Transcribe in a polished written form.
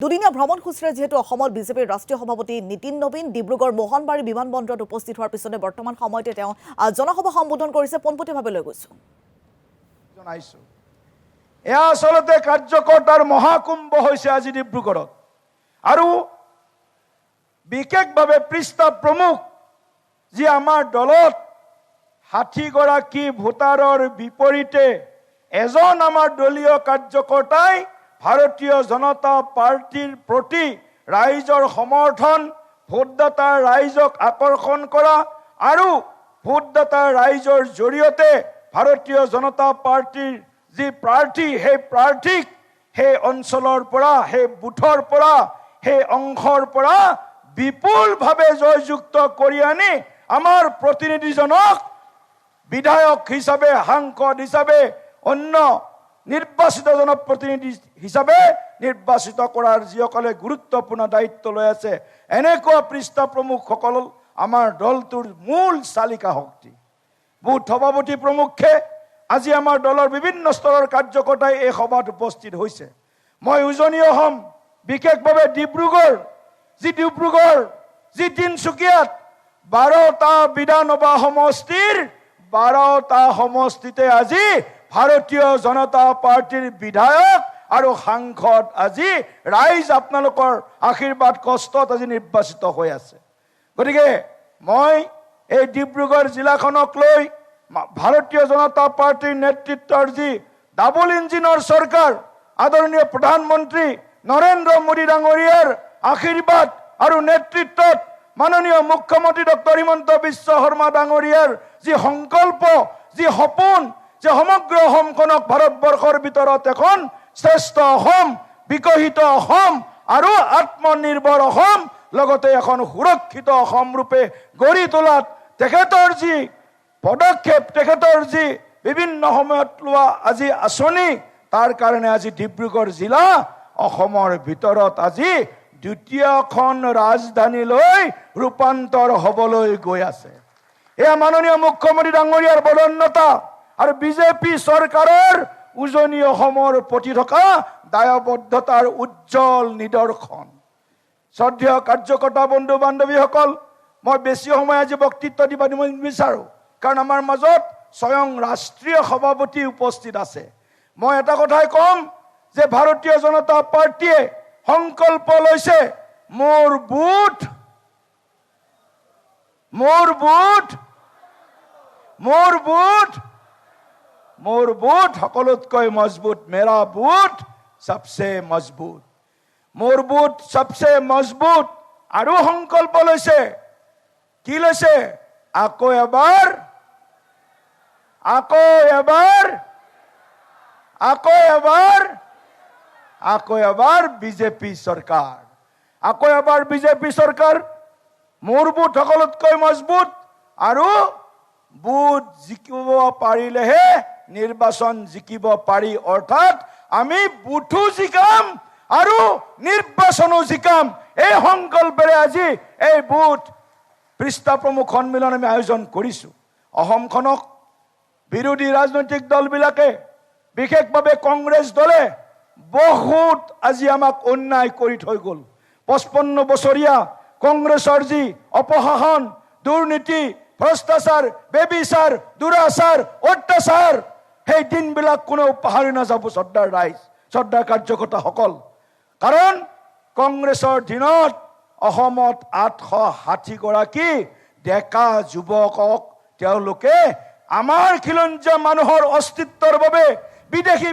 দুদিনীয়া ভ্ৰমণসূচীৰে যেহেতু অসমত বিজেপিৰ ৰাষ্ট্ৰীয় সভাপতি নীতিন নবীন ডিব্ৰুগড় মোহনবাৰী বিমানবন্দৰত উপস্থিত হোৱাৰ পিছতে বৰ্তমান সময়তে তেওঁ জনসভা সম্বোধন কৰিছে পোনপটীয়াভাৱে লৈ গৈছো এয়া আসলতে কাৰ্যকৰ্তাৰ মহাকুম্ভ হৈছে আজি ডিব্ৰুগড়ত আৰু বিশেষভাৱে পৃষ্ঠা প্ৰমুখ যি আমাৰ দলত ৬০ গৰাকী ভোটাৰৰ বিপৰীতে এজন আমাৰ দলীয় কাৰ্যকৰ্তাই ভাৰতীয় জনতা পাৰ্টিৰ প্ৰতি ৰাইজৰ সমৰ্থন ভোটদাতা ৰাইজক আকৰ্ষণ কৰা আৰু ভোটদাতা ৰাইজৰ জৰিয়তে ভাৰতীয় জনতা পাৰ্টিৰ যি প্ৰাৰ্থী সেই প্ৰাৰ্থীক সেই অঞ্চলৰ পৰা সেই বুথৰ পৰা সেই অংশৰ পৰা বিপুলভাৱে জয়যুক্ত কৰি আনি আমাৰ প্ৰতিনিধিজনক বিধায়ক হিচাপে সাংসদ হিচাপে অন্য নিৰ্বাচিত জনপ্ৰতিনিধি হিচাপে নিৰ্বাচিত কৰাৰ যিসকলে গুৰুত্বপূৰ্ণ দায়িত্ব লৈ আছে এনেকুৱা পৃষ্ঠা প্ৰমুখসকল আমাৰ দলটোৰ মূল চালিকা শক্তি বুথ সভাপতি প্ৰমুখে আজি আমাৰ দলৰ বিভিন্ন স্তৰৰ কাৰ্যকৰ্তাই এই সভাত উপস্থিত হৈছে মই উজনি অসম বিশেষভাৱে ডিব্ৰুগড় যি তিনচুকীয়াত 12টা বিধানসভা সমষ্টিৰ 12টা সমষ্টিতে আজি ভাৰতীয় জনতা পাৰ্টিৰ বিধায়ক আৰু সাংসদ আজি ৰাইজ আপোনালোকৰ আশীৰ্বাদ কষ্টত আজি নিৰ্বাচিত হৈ আছে গতিকে মই এই ডিব্ৰুগড় জিলাখনক লৈ ভাৰতীয় জনতা পাৰ্টিৰ নেতৃত্বৰ যি ডাবল ইঞ্জিনৰ চৰকাৰ আদৰণীয় প্ৰধানমন্ত্ৰী নৰেন্দ্ৰ মোদী ডাঙৰীয়াৰ আশীৰ্বাদ আৰু নেতৃত্বত মাননীয় মুখ্যমন্ত্ৰী ডক্টৰ হিমন্ত বিশ্ব শৰ্মা ডাঙৰীয়াৰ যি সংকল্প যি সপোন যে সমগ্ৰ অসমখনক ভাৰতবৰ্ষৰ ভিতৰত এখন শ্ৰেষ্ঠ অসম বিকশিত অসম আৰু আত্মনিৰ্ভৰ অসম লগতে এখন সুৰক্ষিত অসম ৰূপে গঢ়ি তোলাত তেখেতৰ যি পদক্ষেপ তেখেতৰ যি বিভিন্ন সময়ত লোৱা আজি আঁচনি তাৰ কাৰণে আজি ডিব্ৰুগড় জিলা অসমৰ ভিতৰত আজি দ্বিতীয়খন ৰাজধানীলৈ ৰূপান্তৰ হ'বলৈ গৈ আছে এয়া মাননীয় মুখ্যমন্ত্ৰী ডাঙৰীয়াৰ বদন্যতা আৰু বিজেপি চৰকাৰৰ উজনি অসমৰ প্ৰতি থকা দায়বদ্ধতাৰ উজ্জ্বল নিদৰ্শন শ্ৰদ্ধেয় কাৰ্যকৰ্তা বন্ধু বান্ধৱীসকল মই বেছি সময় আজি বক্তৃত্ব দিব নিবিচাৰোঁ কাৰণ আমাৰ মাজত স্বয়ং ৰাষ্ট্ৰীয় সভাপতি উপস্থিত আছে মই এটা কথাই ক'ম যে ভাৰতীয় জনতা পাৰ্টিয়ে সংকল্প লৈছে মোৰ বুথ সকলোতকৈ মজবুত মেৰা বুথ সবচে মজবুত মোৰ বুথ সবচে মজবুত আৰু সংকল্প লৈছে কি লৈছে আকৌ এবাৰ বিজেপি চৰকাৰ মোৰ বুথ সকলোতকৈ মজবুত আৰু বুথ জিকিব পাৰিলেহে নিৰ্বাচন জিকিব পাৰি অৰ্থাৎ আমি বুথো জিকাম আৰু নিৰ্বাচনো জিকাম এই সংকল্পৰে আজি এই বুথ পৃষ্ঠা প্ৰমুখ সন্মিলন আমি আয়োজন কৰিছোঁ অসমখনক বিৰোধী ৰাজনৈতিক দলবিলাকে বিশেষভাৱে কংগ্ৰেছ দলে বহুত আজি আমাক অন্যায় কৰি থৈ গ'ল 55 বছৰীয়া কংগ্ৰেছৰ যি অপশাসন দুৰ্নীতি ভ্ৰষ্টাচাৰ বেবিচাৰ দুৰাচাৰ অত্যাচাৰ সেই দিনবিলাক কোনেও পাহৰি নাযাব শ্ৰদ্ধাৰ কাৰ্যকৰ্তাসকল কাৰণ কংগ্ৰেছৰ দিনত অসমত 860 গৰাকী ডেকা যুৱকক তেওঁলোকে আমাৰ খিলঞ্জীয়া মানুহৰ অস্তিত্বৰ বাবে বিদেশী